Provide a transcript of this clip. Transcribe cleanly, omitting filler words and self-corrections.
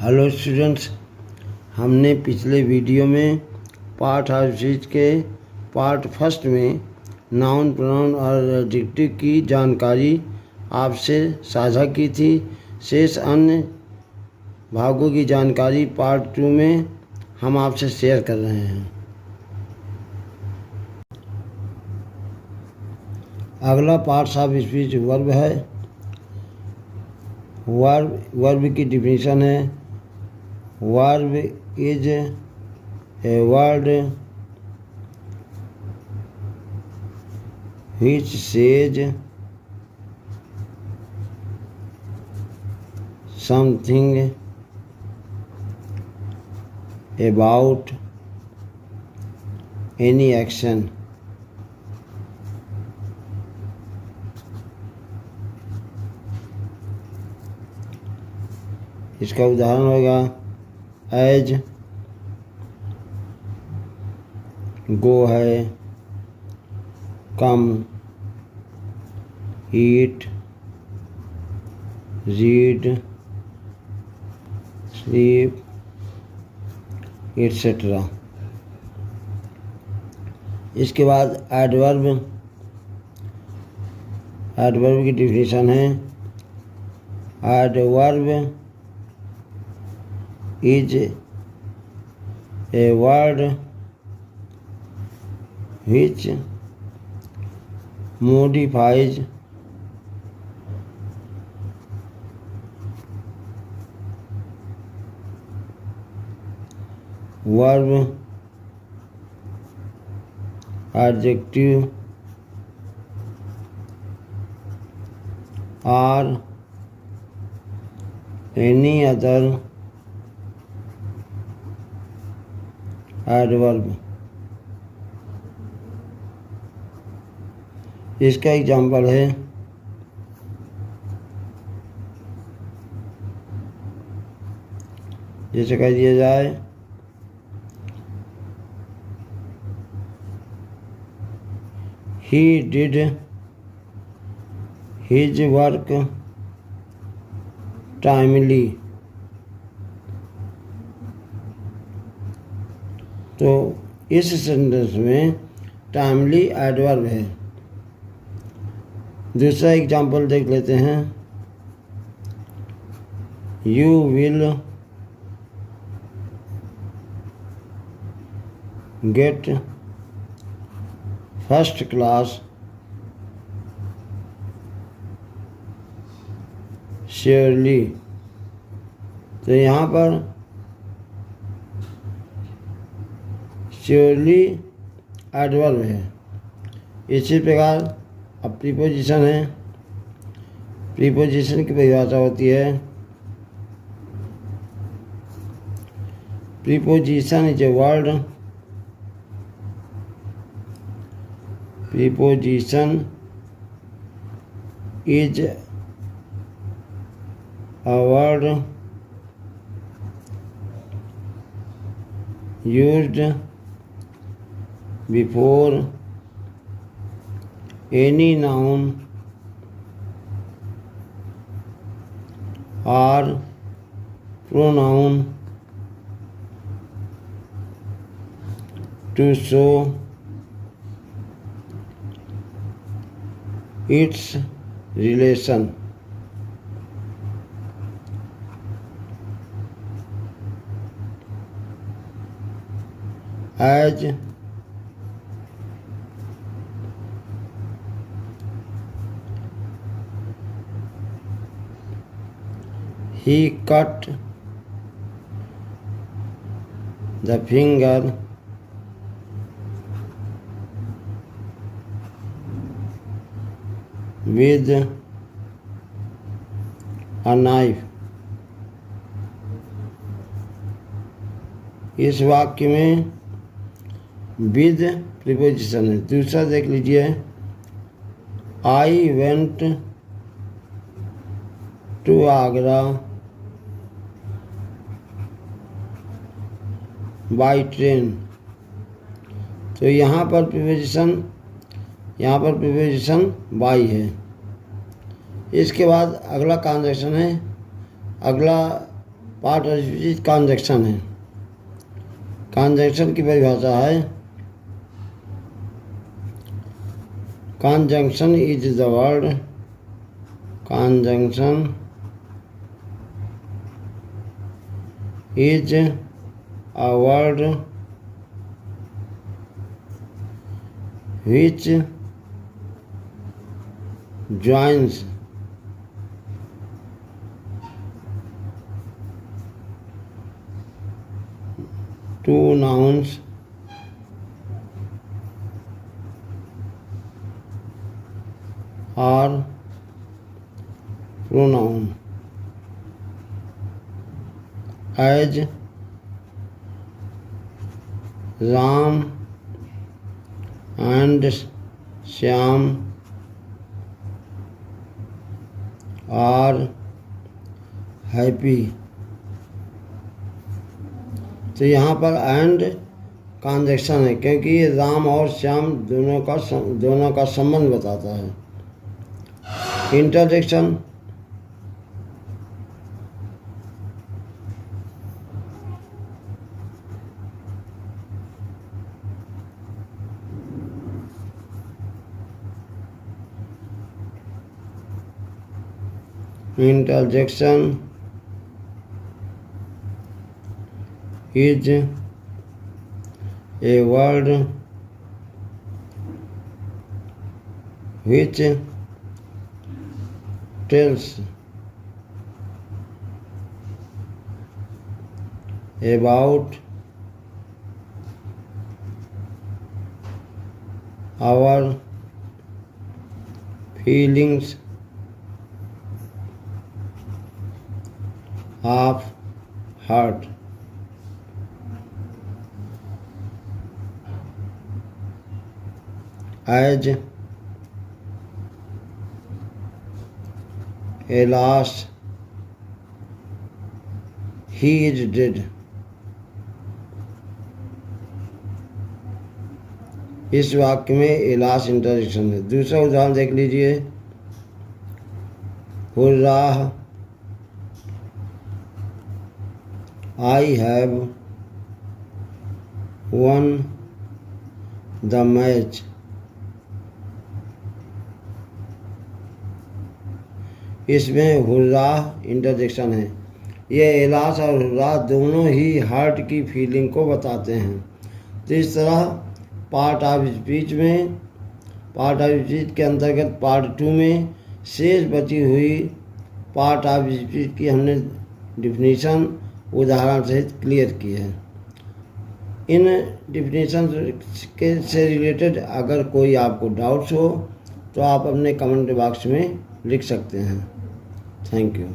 Hello students, हमने पिछले video में पार्ट हाउसेज के पार्ट फर्स्ट में नाउन प्रोनाउन और एडजेक्टिव की जानकारी आपसे साझा की थी। शेष अन्य भागों की जानकारी पार्ट 2 में हम आपसे शेयर कर रहे हैं। अगला पार्ट्स ऑफ स्पीच वर्ब है। वर्ब की डिफिनीशन है, verb is a word which says something about any action. इसका उदाहरण होगा एज, गो है, कम, ईट, रीड, स्लीप, एटसेट्रा। इसके बाद एडवर्ब की डिफिनीशन है, adverb is a word which modifies verb, adjective or any other adverb। इसका एग्जाम्पल है, जैसे कह दिया जाए he did his work timely। तो इस सेंटेंस में टाइमली एडवर्ब है। दूसरा एग्जाम्पल देख लेते हैं, you will get first class surely. तो यहाँ पर श्योरली एडवर्ब है। इसी प्रकार अब प्रीपोजिशन है। प्रीपोजिशन की परिभाषा होती है, preposition is a word, preposition is a word used before any noun or pronoun to show its relation। As he cut the finger with a knife। इस वाक्य में विद प्रीपोजिशन है। दूसरा देख लीजिए, I went to Agra by train. तो यहाँ पर प्रीपोजिशन बाई है। इसके बाद अगला ट्रांजैक्शन है, अगला पार्ट ऑफ स्पीच कंजंक्शन है। कंजंक्शन की परिभाषा है, conjunction is the word, conjunction is a word which joins two nouns or pronoun as Ram and Shyam are happy। तो यहाँ पर एंड कंजंक्शन है, क्योंकि ये राम और श्याम दोनों का संबंध बताता है। Interjection, interjection is a word which tells about our feelings of hurt। As alas he is dead। इस वाक्य में एलास इंटरजेक्शन है। दूसरा उदाहरण देख लीजिए, हुर्राह I have won the match। इसमें हुर्राह इंटरजेक्शन है। ये एलास और हुर्राह दोनों ही हार्ट की फीलिंग को बताते हैं। तो इस तरह पार्ट ऑफ स्पीच के अंतर्गत पार्ट 2 में शेष बची हुई पार्ट ऑफ स्पीच की हमने डिफिनीशन उदाहरण सहित क्लियर की है। इन डिफिनीशन के से रिलेटेड अगर कोई आपको डाउट्स हो तो आप अपने कमेंट बॉक्स में लिख सकते हैं। Thank you.